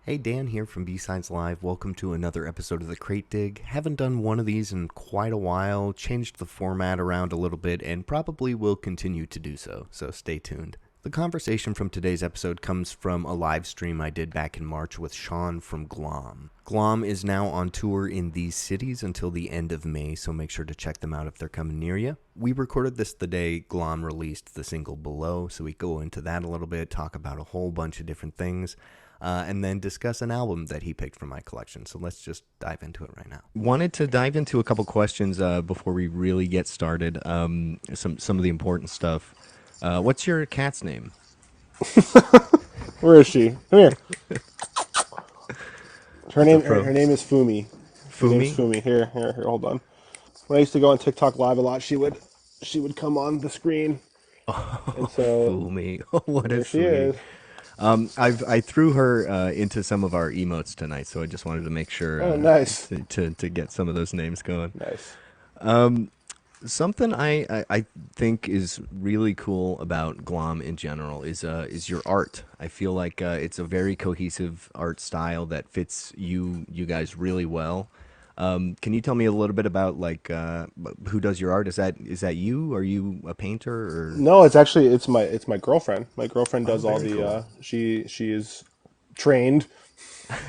Hey, Dan here from B-Sides Live. Welcome to another episode of The Crate Dig. Haven't done one of these in quite a while, changed the format around a little bit, and probably will continue to do so stay tuned. The conversation from today's episode comes from a live stream I did back in March with Sean from Glom. Glom is now on tour in these cities until the end of May, so make sure to check them out if they're coming near you. We recorded this the day Glom released the single Below, so we go into that a little bit, talk about a whole bunch of different things. And then discuss an album that he picked from my collection. So let's just dive into it right now. Wanted to dive into a couple questions before we really get started. Some of the important stuff. What's your cat's name? Where is she? Come here. Her name is Fumi. Her name's Fumi? Fumi. Here, hold on. When I used to go on TikTok live a lot, she would come on the screen, and so Fumi. Oh, what there a she sweetie. is. I threw her into some of our emotes tonight, so I just wanted to make sure Oh, nice, to get some of those names going. nice. Something I think is really cool about Glom in general is your art. I feel like it's a very cohesive art style that fits you guys really well. Can you tell me a little bit about like who does your art? Is that you? Are you a painter or? No, it's my girlfriend. My girlfriend Oh, does all very the. cool. She is trained,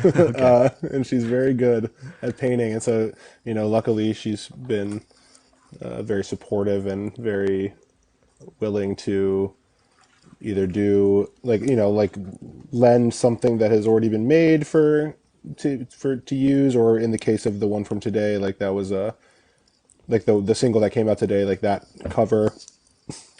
Okay. and she's very good at painting. And so luckily she's been very supportive and very willing to either do like lend something that has already been made to use, or in the case of the one from today, like that was a like the single that came out today, like that cover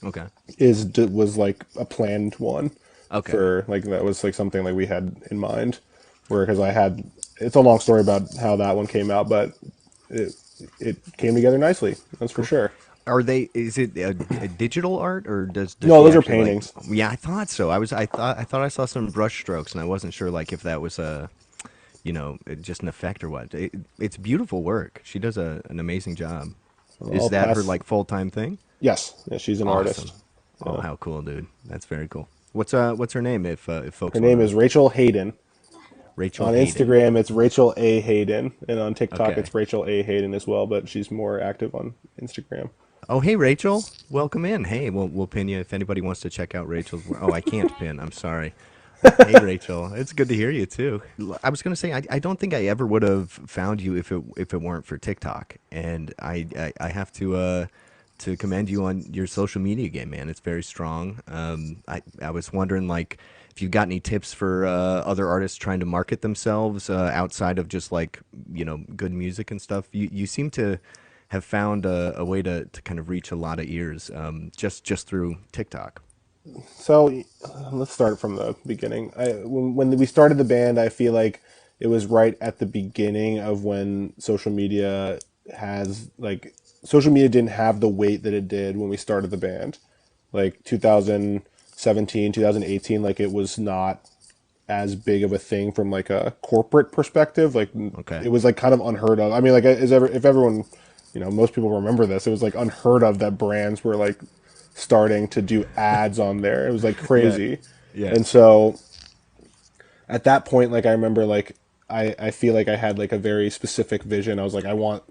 Okay. was like a planned one Okay. for like that was like something like we had in mind, where because I had it's a long story about how that one came out, but it it came together nicely, that's for Cool. sure. Are they? Is it a digital art or does No, she those are actually like? paintings. Yeah, I thought so. I thought I saw some brush strokes, and I wasn't sure like if that was a just an effect or what. It's beautiful work. She does an amazing job. Is I'll that her pass. like full time thing? Yes, yeah, she's an artist. Awesome. Oh, how cool, dude. That's very cool. What's her name if Her folks want name to? is Rachel Hayden. Rachel On Hayden. Instagram, it's Rachel A. Hayden, and on TikTok, Okay. it's Rachel A. Hayden as well. But she's more active on Instagram. Oh, hey Rachel. Welcome in. Hey, we'll pin you if anybody wants to check out Rachel's work. Oh, I can't pin. I'm sorry. Hey Rachel, it's good to hear you too. I was gonna say I don't think I ever would have found you if it weren't for TikTok, and I have to commend you on your social media game, man. It's very strong. I was wondering like if you got any tips for other artists trying to market themselves outside of just like good music and stuff. You seem to have found a way to kind of reach a lot of ears just through TikTok. So let's start from the beginning. When we started the band, I feel like it was right at the beginning of when social media didn't have the weight that it did when we started the band, like 2017, 2018. Like it was not as big of a thing from like a corporate perspective. Like Okay. it was like kind of unheard of. I mean, like if everyone, most people remember this, it was like unheard of that brands were like starting to do ads on there. It was like Yeah. crazy. Yeah. And so at that point, like I remember like I feel like I had like a very specific vision. I was like, I want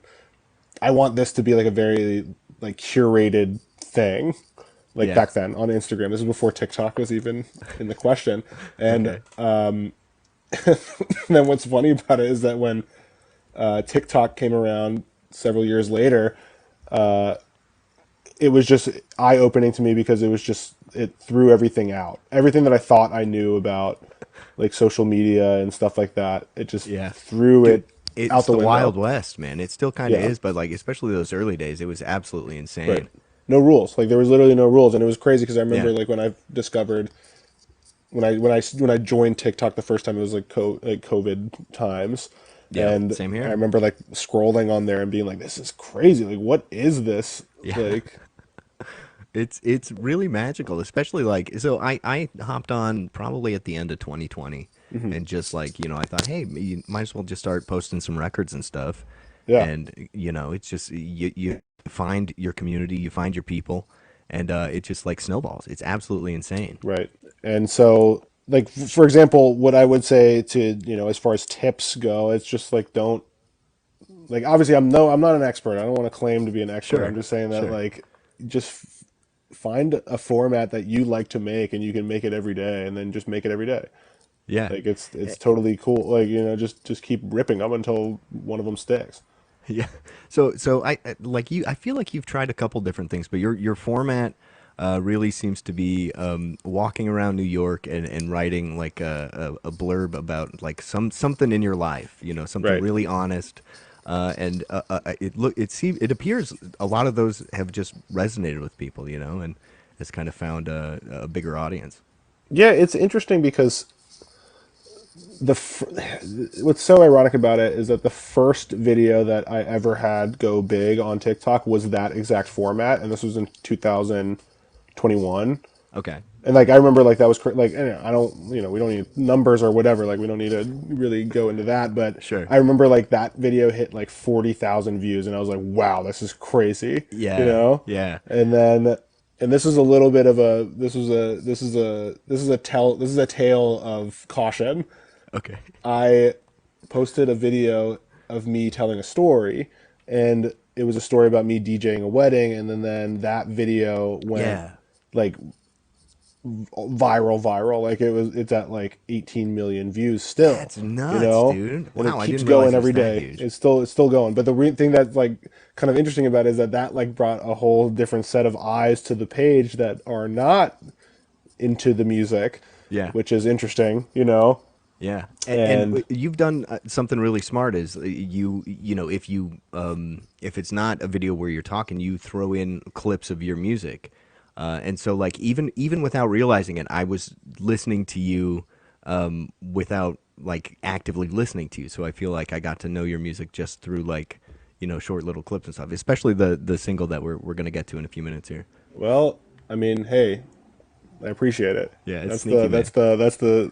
this to be like a very like curated thing. Like Yeah. back then on Instagram. This is before TikTok was even in the question. And Okay. then what's funny about it is that when TikTok came around several years later, it was just eye opening to me because it threw everything out. Everything that I thought I knew about like social media and stuff like that, it just Yeah. threw Dude, it out it's the the Wild window. West, man. It still kind of Yeah, is, but like especially those early days, it was absolutely right. insane. No rules. Like there was literally no rules, and it was crazy because I Yeah. remember like when I discovered when I joined TikTok the first time, it was like COVID times, Yeah. and Same I here. remember like scrolling on there and being like, "This is crazy! Like, what is this?" Yeah. Like, It's really magical, especially like so I hopped on probably at the end of 2020 mhm. and just like, I thought, hey, you might as well just start posting some records and stuff. Yeah, And it's just you find your community, you find your people, and it just like snowballs. It's absolutely insane. right. And so like for example, what I would say to, as far as tips go, it's just like don't, like obviously I'm not an expert. I don't want to claim to be an expert. I'm Sure, just saying that sure. like just find a format that you like to make and you can make it every day and then just make it every day. Yeah. Like it's totally cool. Like, just keep ripping them until one of them sticks. Yeah. So like you. I feel like you've tried a couple different things, but your format really seems to be walking around New York and writing like a blurb about like something in your life. You know, something Right. really honest. It appears a lot of those have just resonated with people. You know, and has kind of found a bigger audience. Yeah, it's interesting because what's so ironic about it is that the first video that I ever had go big on TikTok was that exact format, and this was in 2021. Okay. And like I remember, like that was like, I don't, we don't need numbers or whatever. Like we don't need to really go into that, but Sure. I remember like that video hit like 40,000 views, and I was like, wow, this is crazy, you Yeah. know. Yeah. And then, and this is a little bit of a this is a tale of caution. Okay. I posted a video of me telling a story, and it was a story about me DJing a wedding, and then that video went Yeah. like viral. Like it's at like 18 million views still, That's nuts, dude. and it Wow, I keeps didn't realize going it was every that day. huge. It's still going. But the thing that's like kind of interesting about it is that like brought a whole different set of eyes to the page that are not into the music, Yeah. which is interesting. Yeah, and And you've done something really smart. Is you know if it's not a video where you're talking, you throw in clips of your music, and so like even without realizing it, I was listening to you without like actively listening to you. So I feel like I got to know your music just through like short little clips and stuff. Especially the single that we're gonna get to in a few minutes here. well, I mean, hey, I appreciate it. Yeah, it's That's sneaky, the man. that's the that's the.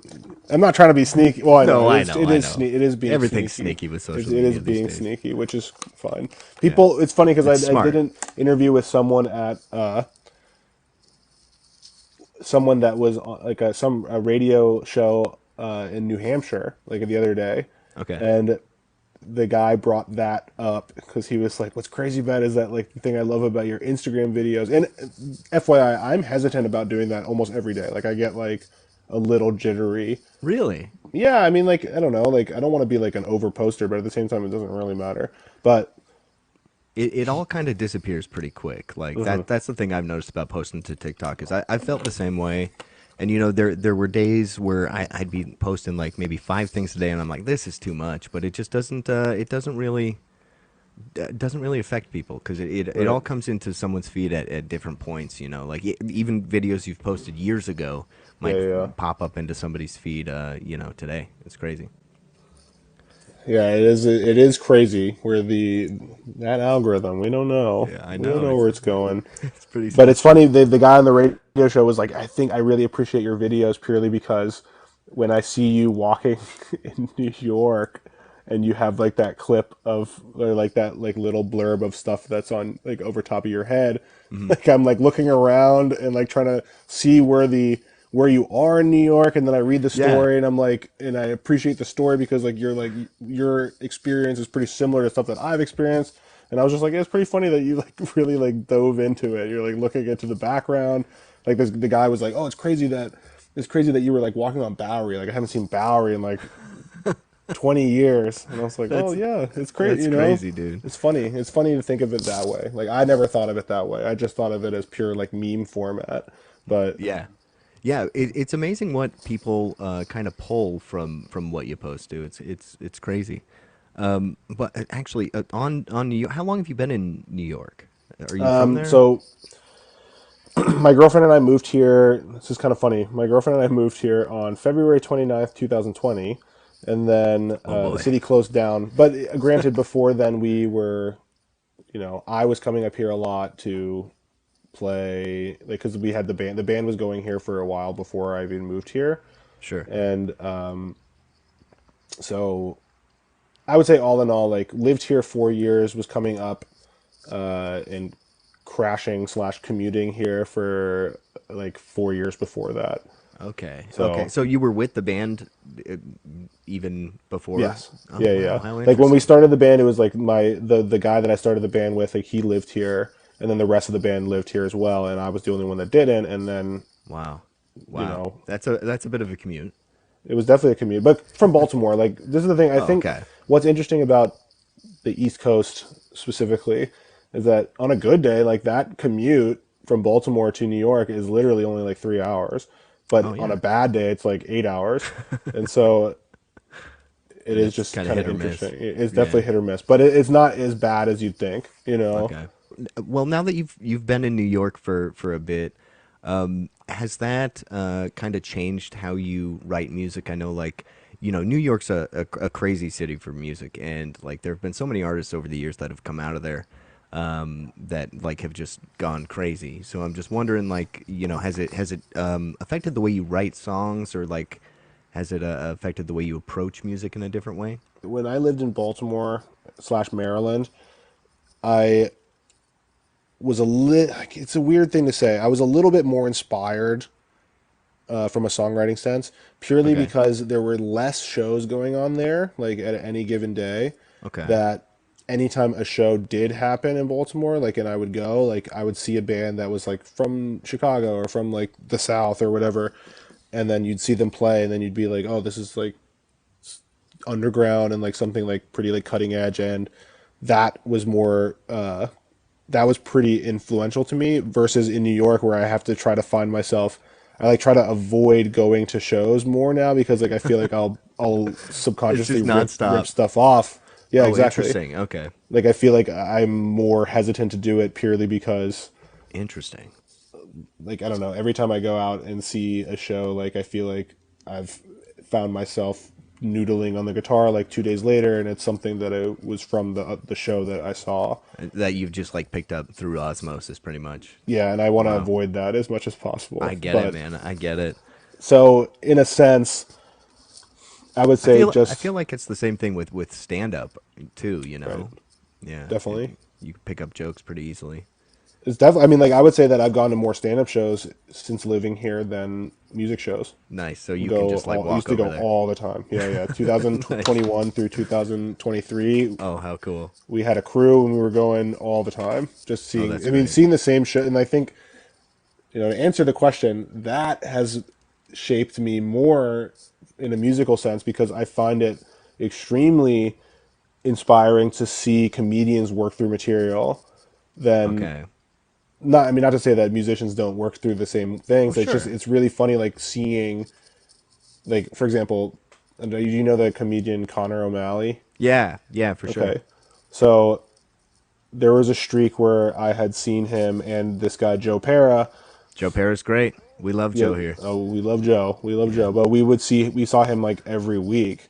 I'm not trying to be sneaky. Well, I know No, it I is. know, It I is know. it is being Everything's sneaky. sneaky with It social is media these being days. sneaky, which is fine. Yeah, People, it's funny because it's I did smart. an interview with someone at someone that was on, like a radio show in New Hampshire like the other day, Okay. and the guy brought that up because he was like, "What's crazy about it is that like the thing I love about your Instagram videos." And FYI, I'm hesitant about doing that almost every day. Like I get like a little jittery. Really? Yeah, I mean, like I don't know, like I don't want to be like an over poster, but at the same time, it doesn't really matter. But It all kind of disappears pretty quick. Like that's the thing I've noticed about posting to TikTok is I felt the same way. And there were days where I'd be posting like maybe 5 things a day, and I'm like, this is too much. But it just doesn't really affect people because it right, all comes into someone's feed at different points. Like even videos you've posted years ago yeah, might yeah, pop up into somebody's feed. Today it's crazy. yeah. It is crazy where that algorithm Yeah, I we don't know know where it's going. it's pretty But it's sketchy. funny, the guy on the radio show was like, I think I really appreciate your videos purely because when I see you walking in New York and you have like that clip of, or like that like little blurb of stuff that's on like over top of your head, Hmm. like I'm like looking around and like trying to see where you are in New York, and then I read the Yeah, story and I'm like, and I appreciate the story because like your experience is pretty similar to stuff that I've experienced. And I was just like, it's pretty funny that you like really like dove into it. You're like looking into the background. Like the guy was like, oh, it's crazy that you were like walking on Bowery. Like I haven't seen Bowery in like 20 years. And I was like, oh that's yeah, it's crazy. that's crazy, dude. It's funny. It's funny to think of it that way. Like I never thought of it that way. I just thought of it as pure like meme format. But Yeah, yeah. It's amazing what people kind of pull from what you post to. It's crazy. But actually, on New York, how long have you been in New York? Are you from there? so my girlfriend and I moved here. This is kind of funny. My girlfriend and I moved here on February 29th, 2020. And then Oh the boy. city closed down. But granted, before then, we were, I was coming up here a lot to play, like, because we had the band. The band was going here for a while before I even moved here. Sure. And so I would say, all in all, like, lived here 4 years, was coming up and crashing slash commuting here for like 4 years before that. Okay. Okay. So So you were with the band uh, even before? yes, Oh, yeah, wow. yeah. How Like when we interesting. started the band, it was like the guy that I started the band with, like he lived here, and then the rest of the band lived here as well, and I was the only one that didn't. And then Wow. you Wow. know, That's a bit of a commute. it was definitely a commute, but from Baltimore. Like this is the thing. I Oh, think okay. what's interesting about the East Coast specifically is that on a good day, like that commute from Baltimore to New York is literally only like 3 hours, Oh, but on yeah. a bad day, it's like 8 hours, and so it And is it's just kind of kind hit of or miss. interesting. It's definitely Yeah. hit or miss, but it's not as bad as you'd think, you know. Okay. Well, now that you've been in New York for a bit, has that kind of changed how you write music? I know, like, New York's a crazy city for music, and like there have been so many artists over the years that have come out of there that like have just gone crazy. So I'm just wondering, like, has it affected the way you write songs, or like has it affected the way you approach music in a different way? When I lived in Baltimore slash Maryland, I was a lit. It's a weird thing to say. I was a little bit more inspired from a songwriting sense, purely Okay. because there were less shows going on there, like at any given day, Okay. that anytime a show did happen in Baltimore, like, and I would go, like, I would see a band that was like from Chicago or from like the South or whatever, and then you'd see them play, and then you'd be like, oh, this is like underground and like something like pretty like cutting edge, and that was more that was pretty influential to me versus in New York where I have to try to find myself. I like try to avoid going to shows more now because like I feel like I'll It's subconsciously just rip nonstop. stuff off. Yeah, Oh, exactly. interesting. Okay. Like I feel like I'm more hesitant to do it purely because Interesting. like I don't know, every time I go out and see a show, like I feel like I've found myself noodling on the guitar like 2 days later, and it's something that I was from the show that I saw. That you've just like picked up through osmosis, pretty much. Yeah, and I want to Wow. avoid that as much as possible. I get it, But man. I get it. so in a sense, I would I say feel I feel just like it's the same thing with stand up too, right, Yeah. definitely. You can pick up jokes pretty easily. It's definitely. I mean, like I would say that I've gone to more stand-up shows since living here than music shows. Nice. So you can just like Used walk to over go there. all the time. Yeah, yeah. Nice. 2021 through 2023, Oh, how cool. we had a crew and we were going all the time, just Oh, seeing. that's I mean, great. seeing the same shit. And I think to answer the question, that has shaped me more in a musical sense because I find it extremely inspiring to see comedians work through material than Okay. not. I mean, not to say that musicians don't work through the same Well, things. It's just sure. it's really funny, like seeing, like for example, do you know the comedian Connor O'Malley? Yeah. Yeah, for sure. Okay, so there was a streak where I had seen him and this guy Joe Pera. Joe Perra's great. We love Yeah, Joe here. oh, we love Joe. We love Yeah. Joe. But we saw him like every week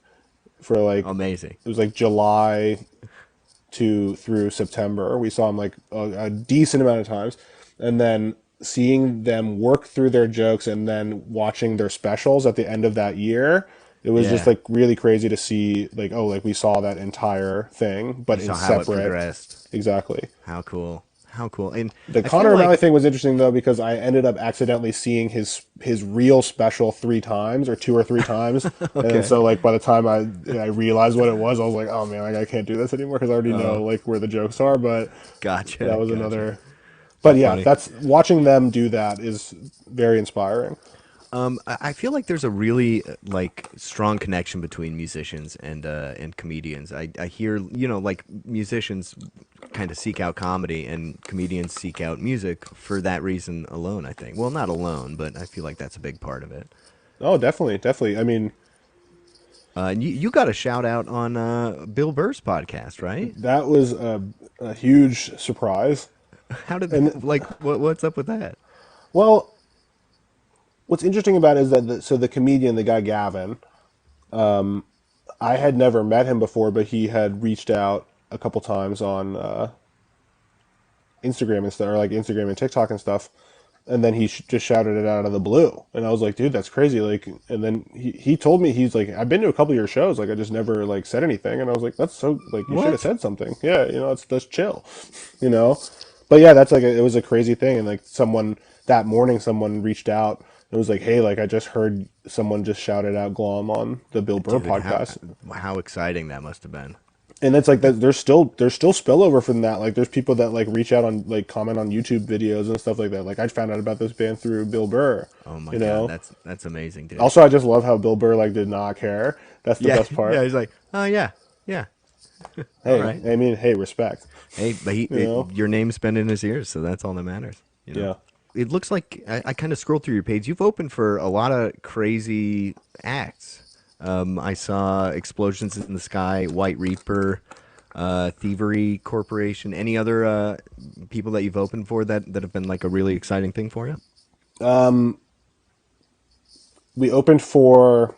for like Amazing. it was like July to through September. We saw him like a decent amount of times, and then seeing them work through their jokes and then watching their specials at the end of that year. It was just Yeah. like really crazy to see like oh like we saw that entire thing but You in saw how it separate. progressed. Exactly. How cool. How cool. And The I feel Connor O'Malley like thing was interesting though because I ended up accidentally seeing his real special 3 times or 2 or 3 times, and then okay. so like by the time I realized what it was, I was like, oh man, like, I can't do this anymore because I already know Oh, like where the jokes are. But that gotcha. was Gotcha. another. Too But yeah, funny. that's watching them do that is very inspiring. I feel like there's a really like strong connection between musicians and comedians. I hear like musicians kind of seek out comedy and comedians seek out music for that reason alone. I think. Well, not alone, but I feel like that's a big part of it. Oh, definitely, definitely. I mean, And you got a shout out on Bill Burr's podcast, right? that was a huge surprise. How did And like what's up with that? well, what's interesting about it is that so the comedian, the guy Gavin, I had never met him before, but he had reached out a couple times on Instagram and stuff, or like Instagram and TikTok and stuff. And then he just shouted it out of the blue, and I was like, "Dude, that's crazy!" Like, and then he told me he's like, "I've been to a couple of your shows, like I just never like said anything," and I was like, "That's so like you should have What? said something, yeah, that's chill, you know." But yeah, that's like it was a crazy thing, and like someone that morning, someone reached out It was like, hey, like I just heard someone just shouted out Glom on the Bill Burr Dude, podcast. how exciting that must have been. And it's like that there's still spillover from that. Like there's people that like reach out on like comment on YouTube videos and stuff like that. Like I found out about this band through Bill Burr, Oh my you god, know. that's amazing, dude. Also, I just love how Bill Burr like did not care. That's the Yeah, best yeah. part. He's like, oh yeah, yeah. All Hey, right. I mean, hey, respect. Hey, but You know? your name's been in his ears, so that's all that matters. You know. Yeah. It looks like I kind of scrolled through your page. You've opened for a lot of crazy acts. I saw Explosions in the Sky, White Reaper, Thievery Corporation. Any other people that you've opened for that have been like a really exciting thing for you? We opened for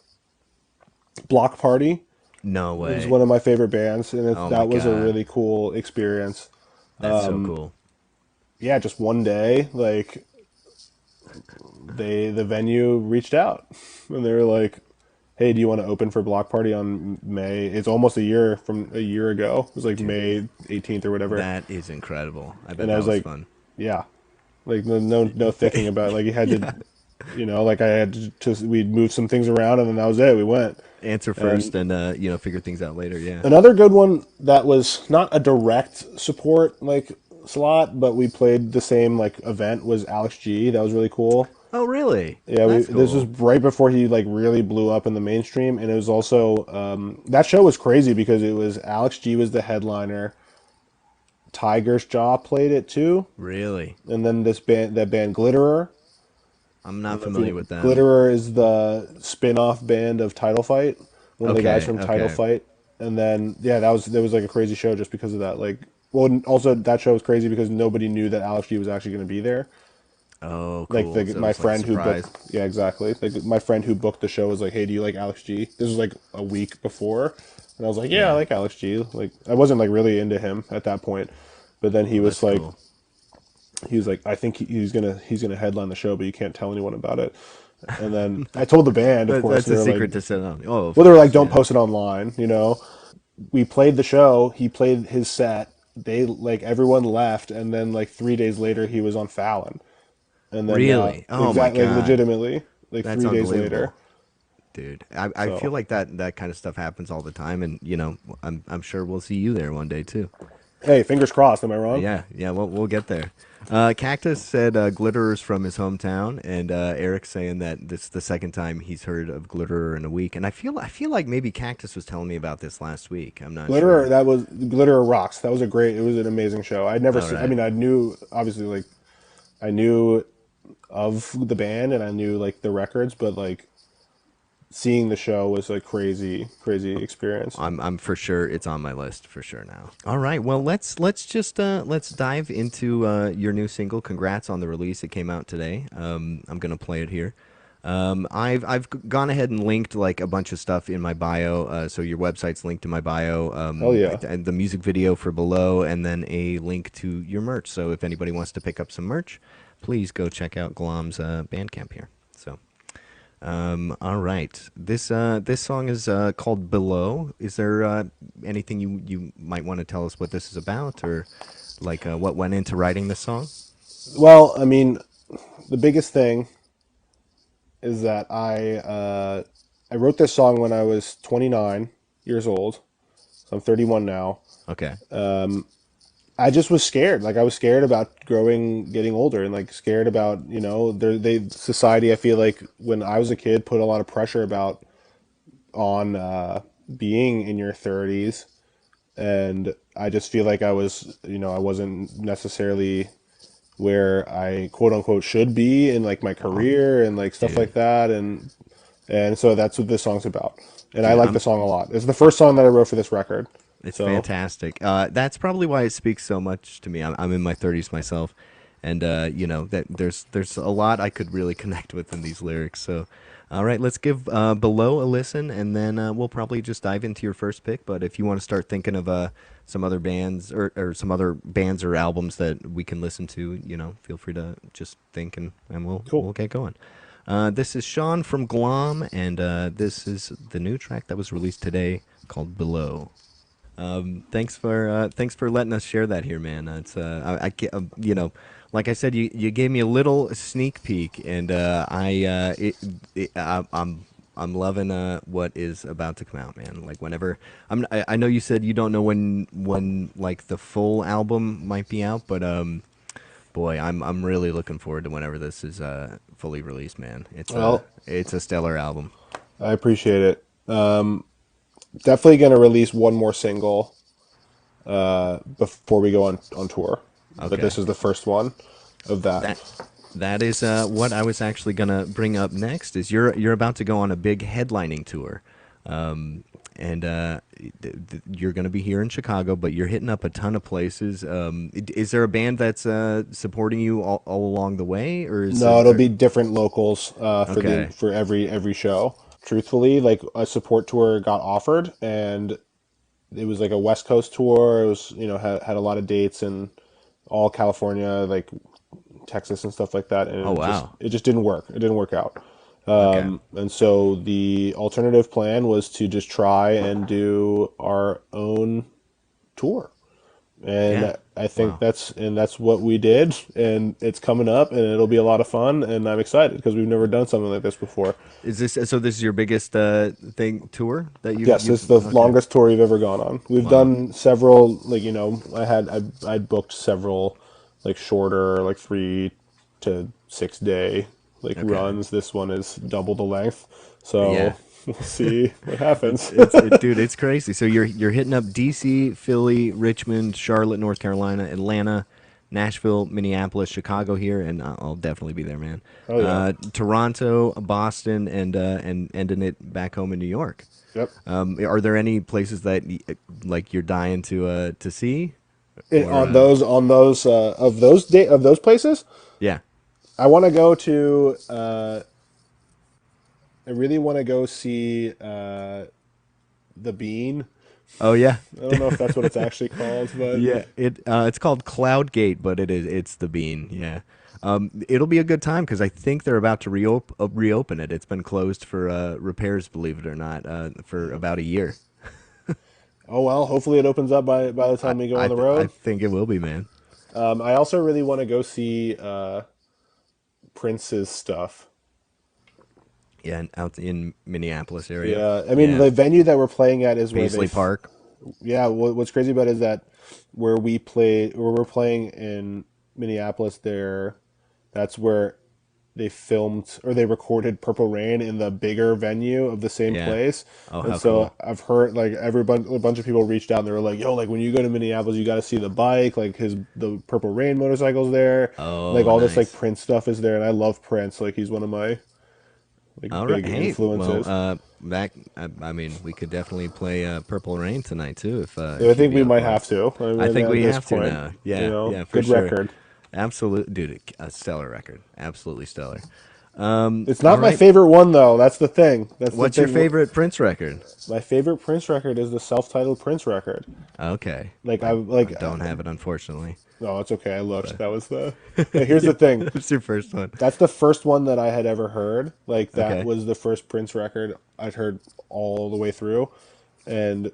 Block Party. No It was way. one of my favorite bands, and Oh my that was a god, really cool experience. that's so cool. Yeah, just one day, like the venue reached out, and they were like, "Hey, do you want to open for Block Party on May?" It's almost a year from a year ago. It was like Dude, May 18th or whatever, that is incredible. I bet and I that was was like, fun. "Yeah." Like no thinking about it. Like you had to, Yeah. like I had to just we moved some things around and then that was it. We went. Answer And first and figure things out later. Yeah. another good one that was not a direct support like slot, but we played the same like event was Alex G. That was really cool. Oh, really? Yeah, That's this was cool. right before he like really blew up in the mainstream, and it was also that show was crazy because it was Alex G was the headliner. Tiger's Jaw played it too, Really? and then that band Glitterer. I'm I not don't know if familiar with them. Glitterer is the spin-off band of Title Fight, one of the guys Okay, from Title okay. Fight. And then yeah, that was like a crazy show just because of that. Like, well, and also that show was crazy because nobody knew that Alex G was actually going to be there. Oh, Like cool. So it my was like a friend who booked, surprise. yeah, exactly. Like my friend who booked the show was like, "Hey, do you like Alex G?" This was like a week before, and I was like, "Yeah, I Yeah. like Alex G." Like I wasn't like really into him at that point, but then Oh, that's cool. he was like, I think he's gonna headline the show, but you can't tell anyone about it. And then I told the band, of course, That's and a they were like, secret to sit on. Oh, of well, they were like, course. don't Yeah. post it online. We played the show. He played his set. They like everyone left, and then like 3 days later, he was on Fallon. And then Really? Oh my exactly, like God. legitimately, like That's 3 days later. unbelievable, dude. I feel So like that kind of stuff happens all the time, and I'm sure we'll see you there one day too. hey, fingers crossed. Am I wrong? Yeah, yeah, we'll get there. Cactus said Glitterer's from his hometown, and Eric's saying that this is the second time he's heard of Glitterer in a week. And I feel like maybe Cactus was telling me about this last week. I'm not Glitter, sure. that was Glitter rocks. That was a great. It was an amazing show. I'd never All seen. I right. mean, I knew obviously like I knew of the band and I knew like the records, but like seeing the show was a crazy experience. I'm for sure it's on my list for sure now. All right, well let's just let's dive into your new single. Congrats on the release. It came out today. I'm gonna play it here. I've gone ahead and linked like a bunch of stuff in my bio. So your website's linked to my bio. Hell yeah. And the music video for below, and then a link to your merch. So if anybody wants to pick up some merch, please go check out Glom's Bandcamp here. So. All right. This song is called Below. Is there anything you might want to tell us what this is about, or like what went into writing this song? Well, I mean, the biggest thing is that I wrote this song when I was 29 years old. So I'm 31 now. Okay. I just was scared. Like I was scared about getting older, and like scared about society. I feel like when I was a kid, put a lot of pressure about on being in your 30s, and I just feel like I wasn't necessarily where I quote unquote should be in like my Oh, career and like stuff dude, like that, and so that's what this song's about. And I dude, like the song a lot. It's the first song that I wrote for this record. it's So fantastic. That's probably why it speaks so much to me. I'm in my 30s myself, and that there's a lot I could really connect with in these lyrics. So, all right, let's give Below a listen, and then we'll probably just dive into your first pick. But if you want to start thinking of some other bands or some other bands or albums that we can listen to, feel free to just think, and we'll cool. get going. This is Sean from Glom, and this is the new track that was released today called Below. Thanks for letting us share that here, man. It's I can't, like I said, you gave me a little sneak peek, and I'm loving what is about to come out, man. Like whenever I know you said you don't know when like the full album might be out, but boy, I'm really looking forward to whenever this is fully released, man. Well, It's a stellar album. I appreciate it. Definitely going to release one more single before we go on tour, but this Okay. is the first one of that. That that is what I was actually gonna bring up next. Is you're about to go on a big headlining tour, and you're gonna be here in Chicago, but you're hitting up a ton of places. Is there a band that's supporting you all along the way, or is No, it? it'll be different locals Okay, for every show. Truthfully, like a support tour got offered, and it was like a West Coast tour. It was had a lot of dates in all California, like Texas and stuff like that, and oh wow, it just didn't work. It didn't work out. okay, And so the alternative plan was to just try and do our own tour. yeah, And I think wow. that's what we did, and it's coming up, and it'll be a lot of fun, and I'm excited because we've never done something like this before. Is this so? This is your biggest thing tour that Yes, you've it's the okay, longest tour we've ever gone on. We've wow, done several, like I'd booked several, like shorter, like 3 to 6 day like okay. runs. This one is double the length, Yeah, so we'll see what happens. dude, it's crazy. So you're hitting up DC, Philly, Richmond, Charlotte, North Carolina, Atlanta, Nashville, Minneapolis, Chicago here, and I'll definitely be there, man. Oh yeah, Toronto, Boston, and ending it back home in New York. yep. Are there any places that like you're dying to see, or On those of those places, yeah? I want to go to. I really want to go see the Bean. Oh yeah, I don't know if that's what it's actually called, but yeah, it's called Cloudgate, but it's the Bean. Yeah, it'll be a good time because I think they're about to reopen it. It's been closed for repairs, believe it or not, for about a year. oh well. Hopefully, it opens up by the time we go on the I road. think it will be, man. I also really want to go see Prince's stuff. Yeah, and out in Minneapolis area. Yeah, I mean Yeah, the venue that we're playing at is where Paisley Park. yeah. What's crazy about it is that where we're playing in Minneapolis, that's where they filmed or they recorded Purple Rain in the bigger venue of the same Yeah. place. Oh, And how so cool. I've heard like a bunch of people reached out and they were like, "Yo, like when you go to Minneapolis, you got to see the bike, like the Purple Rain motorcycles there, like Oh, all this like nice. Prince stuff is there." And I love Prince, like he's one of my like All right. big Hey, well, influences. I mean, we could definitely play Purple Rain tonight too, I if you'd think be we up might for it. have to. I I mean, think at we this have to point, now. Yeah, for good sure. record. Absolute, dude, a stellar record. Absolutely stellar. It's All not my right. favorite one though. That's the thing. That's the What's your thing. favorite Prince record? My favorite Prince record is the self-titled Prince record. Okay. Like I I like. don't have it, unfortunately. No, it's okay. I looked. But That was the. Here's the thing. what's your first one? That's the first one that I had ever heard. Like that Okay. was the first Prince record I'd heard all the way through, and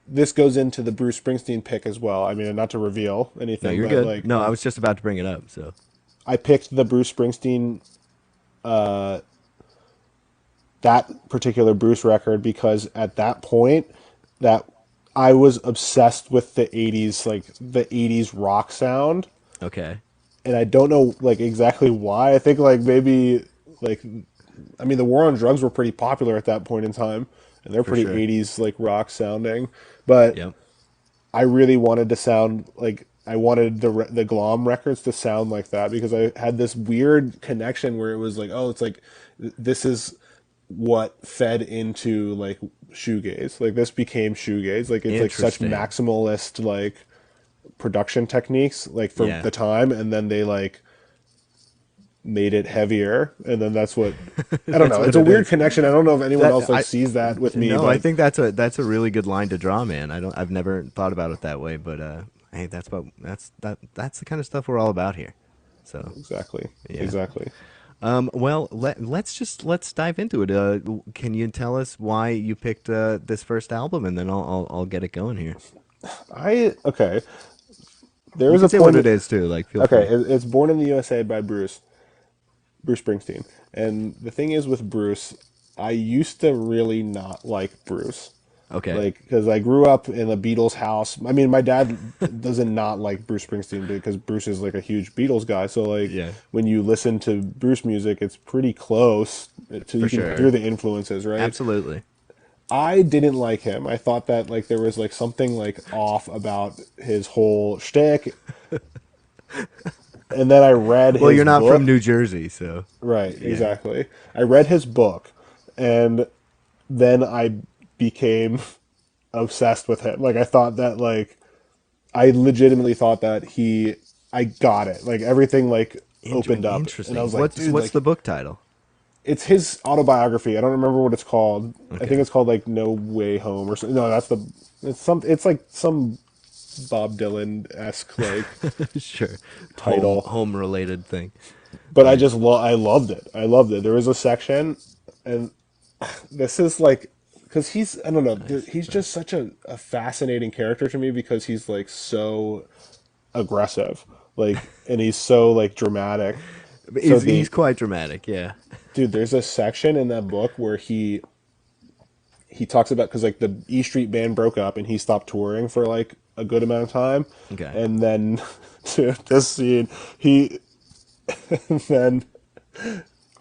this goes into the Bruce Springsteen pick as well. I mean, not to reveal No, anything, you're but good. like No, I was just about to bring it up. So, I picked the Bruce Springsteen that particular Bruce record because at that point that I was obsessed with the 80s like the 80s rock sound, okay. and I don't know like exactly why. I think like maybe like I mean the War on Drugs were pretty popular at that point in time and they're For pretty sure. 80s like rock sounding, but Yep. I really wanted to sound like I wanted the Glom records to sound like that because I had this weird connection where it was like, oh, it's like this is what fed into like shoegaze. Like this became shoegaze. Like it's like such Interesting. maximalist like production techniques like for Yeah. the time, and then they like made it heavier, and then that's what I don't That's know. what It's a it weird is. connection. I don't know if anyone That else like I sees that with me, no, I but think that's a really good line to draw, man. I've never thought about it that way, but hey, that's the kind of stuff we're all about here. So, exactly, yeah. exactly. Well, let's dive into it. Can you tell us why you picked this first album, and then I'll get it going here. I okay. There You was can a say what point. it is too. Like, feel Okay, free. it's Born in the USA by Bruce Springsteen. And the thing is with Bruce, I used to really not like Bruce. Okay. Like, because I grew up in a Beatles house. I mean, my dad doesn't not like Bruce Springsteen because Bruce is like a huge Beatles guy. So, like, Yeah, when you listen to Bruce music, it's pretty close to, for you can sure. hear the influences, right? Absolutely. I didn't like him. I thought that, like, there was, like, something, like, off about his whole shtick. And then I read Well, his you're not from book. New Jersey, so Right, yeah. exactly. I read his book, and then I became obsessed with him. Like I thought that like I legitimately thought that I got it. Like everything like opened up, and I Interesting. was like, dude, What's the like book title? it's his autobiography. I don't remember what it's called. I think Okay. it's called like No Way Home or something. No, that's the it's like some Bob Dylan esque like Sure. title. Home related thing. But Nice. I loved it. I loved it. There was a section, and this is like because he's I don't know Nice. he's just Nice. such a fascinating character to me because he's like so aggressive like and he's so like dramatic. So He's the quite dramatic, yeah. dude, there's a section in that book where he talks about because like the E Street Band broke up and he stopped touring for like a good amount of time, Okay. and then to this scene he then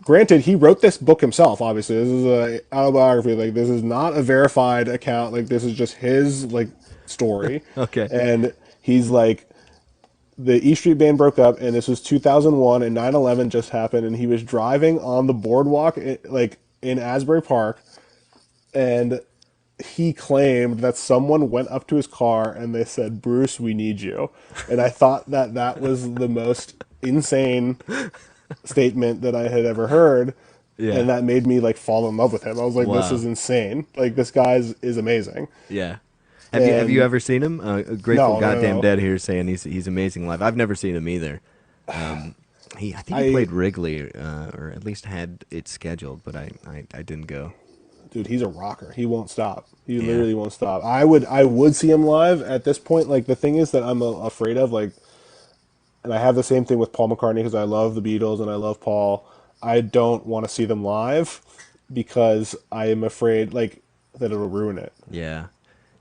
granted, he wrote this book himself. Obviously, this is a autobiography. Like, this is not a verified account. Like, this is just his like story. Okay. And he's like, the E Street Band broke up, and this was 2001, and 9/11 just happened, and he was driving on the boardwalk, like in Asbury Park, and he claimed that someone went up to his car and they said, "Bruce, we need you." And I thought that that was the most insane statement that I had ever heard, Yeah. and that made me like fall in love with him. I was like, this is Wow. insane. Like this guy is amazing. Yeah. Have you And ever seen him? Grateful no, no, no, Goddamn no. Dead here saying he's amazing live. I've never seen him either. I think he I played Wrigley, or at least had it scheduled, but I didn't go. dude, he's a rocker. He won't stop. He Yeah. literally won't stop. I would see him live at this point. Like the thing is that I'm afraid of like, and I have the same thing with Paul McCartney because I love the Beatles and I love Paul. I don't want to see them live because I am afraid like that it'll ruin it Yeah.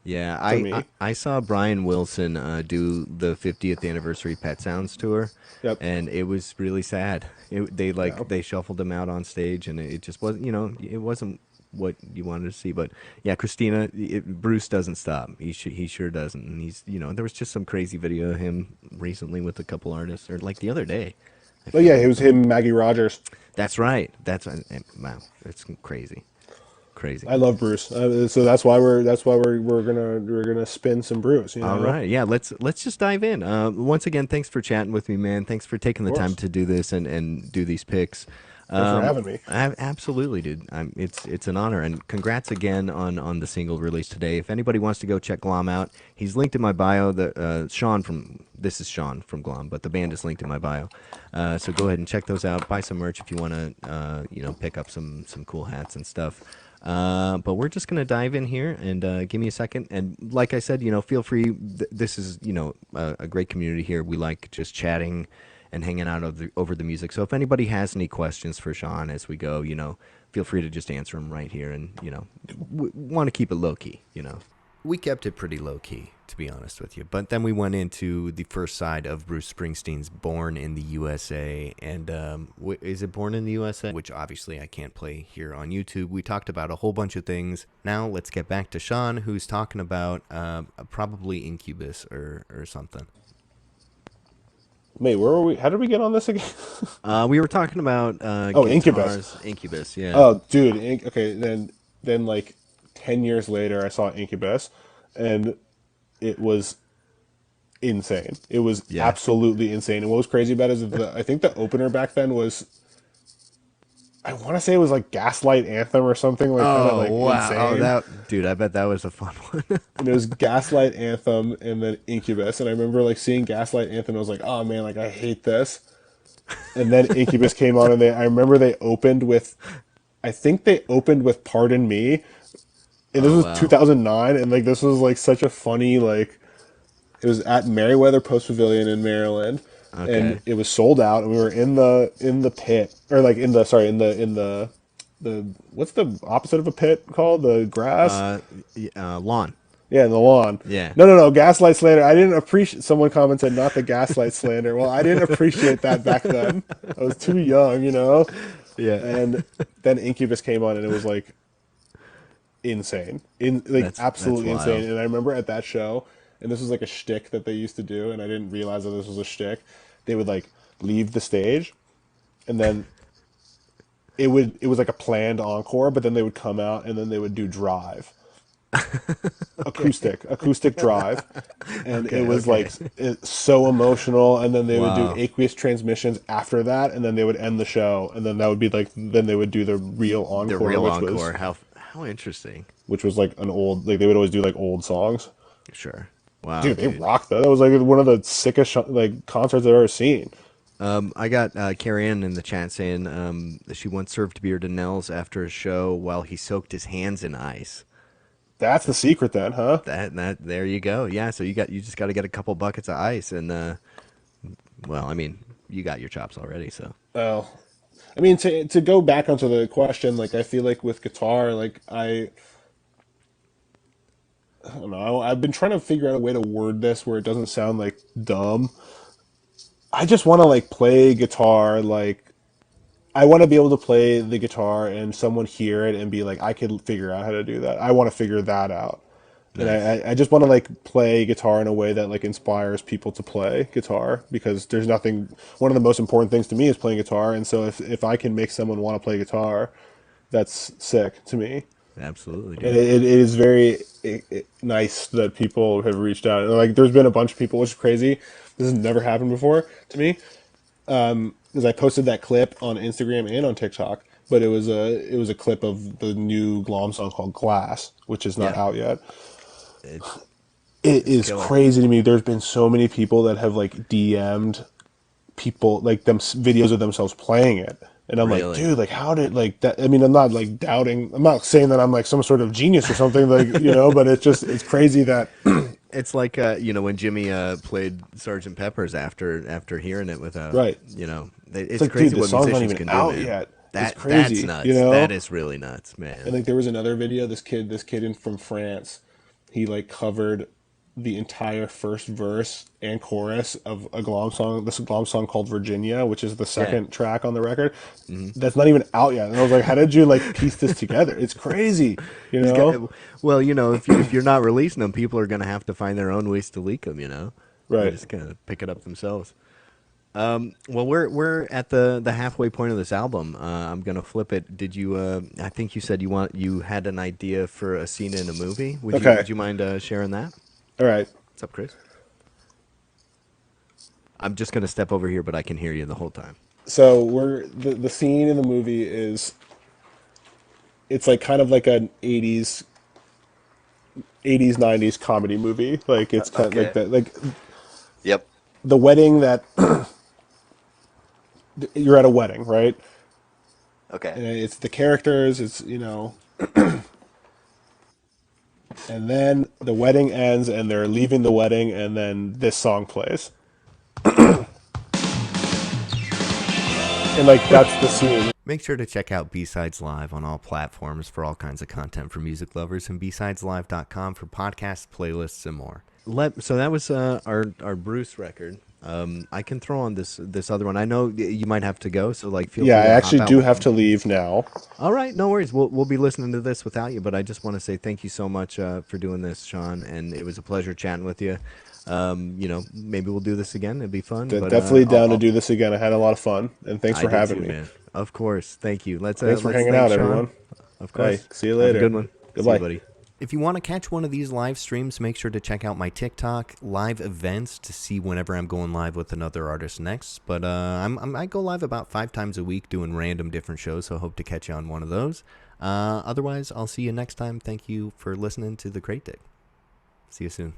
Yeah, for I me. I saw Brian Wilson do the 50th anniversary Pet Sounds tour, Yep. and it was really sad. They Yeah. they shuffled him out on stage, and it just wasn't, it wasn't what you wanted to see. But yeah, Christina, Bruce doesn't stop. He sure doesn't. And he's, there was just some crazy video of him recently with a couple artists, or like the other day, I Oh feel yeah, like. it was him, Maggie Rogers. That's right. Wow, it's crazy, crazy. I love Bruce, so that's why we're gonna spin some Bruce. You All know, right, yeah. Let's just dive in. Once again, thanks for chatting with me, man. Thanks for taking of the time course. to do this and do these picks. Thanks for having me. Absolutely, dude. It's an honor, and congrats again on the single release today. If anybody wants to go check Glom out, he's linked in my bio. This is Sean from Glom, but the band is linked in my bio. So go ahead and check those out. Buy some merch if you want to, pick up some cool hats and stuff. But we're just gonna dive in here and give me a second. And like I said, feel free. This is a great community here. We like just chatting and hanging out over the music. So if anybody has any questions for Sean as we go, feel free to just answer them right here. And want to keep it low key. We kept it pretty low key, to be honest with you. But then we went into the first side of Bruce Springsteen's Born in the USA. And is it Born in the USA? Which obviously I can't play here on YouTube. We talked about a whole bunch of things. Now let's get back to Sean, who's talking about probably Incubus or something. Wait, where were we? How did we get on this again? We were talking about Oh, Incubus. guitars, Incubus, yeah. Oh, dude. Okay, then like 10 years later, I saw Incubus, and it was insane. It was Yeah. absolutely insane. And what was crazy about it is that I think the opener back then was I want to say it was like Gaslight Anthem or something like kind of Oh, like wow. Oh, insane. dude, I bet that was a fun one. And it was Gaslight Anthem and then Incubus. And I remember like seeing Gaslight Anthem. I was like, oh man, like I hate this. And then Incubus came on, and I remember they opened with, I think they opened with "Pardon Me," and this Oh, was wow. 2009, and like this was like such a funny like It was at Merriweather Post Pavilion in Maryland, and Okay. it was sold out. And we were in the pit, or like in the sorry in the what's the opposite of a pit called? The grass. Uh, Lawn. Yeah, in the lawn. Yeah. No. Gaslight slander. I didn't appreciate. Someone commented, not the gaslight slander. Well, I didn't appreciate that back then. I was too young, you know. Yeah. And then Incubus came on, and it was like insane, like That's absolutely insane. wild. And I remember at that show, and this was like a shtick that they used to do, and I didn't realize that this was a shtick. They would like leave the stage, and then it was like a planned encore, but then they would come out, and then they would do Drive, acoustic Drive, and it Okay. was Okay. like so emotional. And then they would do Wow. aqueous transmissions after that, and then they would end the show, and then that would be like then they would do the real The encore, real encore. How interesting. which was like an old, like they would always do like old songs. Sure. Wow, Dude, they dude. rocked that. That was like one of the sickest like concerts I've ever seen. I got Carrie Ann in the chat saying she once served beer to Nels after a show while he soaked his hands in ice. That's the secret then, huh? That there you go. Yeah, so you just got to get a couple buckets of ice and well, I mean, you got your chops already, so. Well, I mean, to go back onto the question, like I feel like with guitar, like I don't know. I've been trying to figure out a way to word this where it doesn't sound like dumb. I just want to like play guitar, like I want to be able to play the guitar and someone hear it and be like, I could figure out how to do that. I want to figure that out. And Nice. I just want to like play guitar in a way that like inspires people to play guitar, because there's nothing, one of the most important things to me is playing guitar. And so if I can make someone want to play guitar, that's sick to me. Absolutely, And dude. it is very nice that people have reached out. And like there's been a bunch of people, which is crazy. This has never happened before to me. Because I posted that clip on Instagram and on TikTok, but it was a clip of the new Glom song called Glass, which is not Yeah. out yet. It's It it's is killer. crazy to me. There's been so many people that have like DM'd people like them videos of themselves playing it, and I'm like, Really. dude, like how did like that? I mean, I'm not like doubting. I'm not saying that I'm like some sort of genius or something, like but it's just it's crazy that It's like when Jimmy played Sergeant Pepper's after hearing it without, right. It's it's like, dude, crazy this what song's not musicians even can do, out man. yet. It's That's crazy, nuts. That is really nuts, And man. like there was another video, this kid from France, he like covered the entire first verse and chorus of a Glom song, this Glom song called Virginia, which is the Yeah. second track on the record. That's not even out yet. And I was like, how did you like piece this together? It's crazy, you He's got, know? well, if you're not releasing them, people are gonna have to find their own ways to leak them. They're Right. just gonna pick it up themselves. Well, we're at the halfway point of this album. I'm gonna flip it. Did you? I think you said you had an idea for a scene in a movie. Okay. Would you mind sharing that? All right. What's up, Chris? I'm just gonna step over here, but I can hear you the whole time. So the scene in the movie is it's like kind of like an 80s 90s comedy movie. Like it's kind of like Okay. that, like Yep. the wedding that you're at a wedding, right? Okay. And it's the characters, and then the wedding ends and they're leaving the wedding, and then this song plays. And like that's the scene. Make sure to check out B-Sides Live on all platforms for all kinds of content for music lovers, and bsideslive.com for podcasts, playlists, and more. So that was our Bruce record. I can throw on this other one. I know you might have to go, so like feel Yeah, free I to actually hop do out. have to leave now. All right, no worries. We'll be listening to this without you, but I just want to say thank you so much for doing this, Sean, and it was a pleasure chatting with you. Maybe we'll do this again. It'd be fun. But Definitely down to do this again. I had a lot of fun, and thanks I for did having too, me. man. Of course. Thank you. Thanks for Let's hanging thank out, Sean. everyone. Of Hey, course. see you Have a later. good one. See Goodbye. you, buddy. If you want to catch one of these live streams, make sure to check out my TikTok live events to see whenever I'm going live with another artist next. But I go live about 5 times a week doing random different shows, so I hope to catch you on one of those. Otherwise, I'll see you next time. Thank you for listening to The Crate Dig. See you soon.